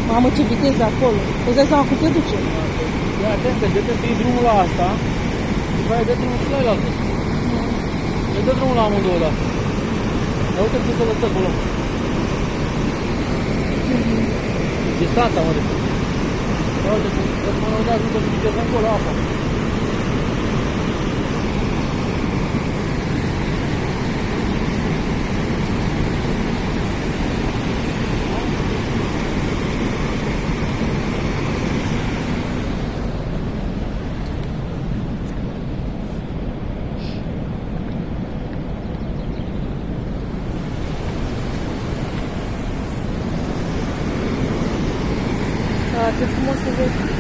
Mamă, ce viteză acolo. Îți dai seama cum te duce? Ia atent, că dă întâi drumul la asta, după aia dă drumul și la elaltă. Dă drumul la amândouă la asta. Dar uite cum se lăsă acolo. Distanța, mă, deci. Ia uite cum mă rog, ajungă cu viteză încolo, apa. Ce frumos să vezi.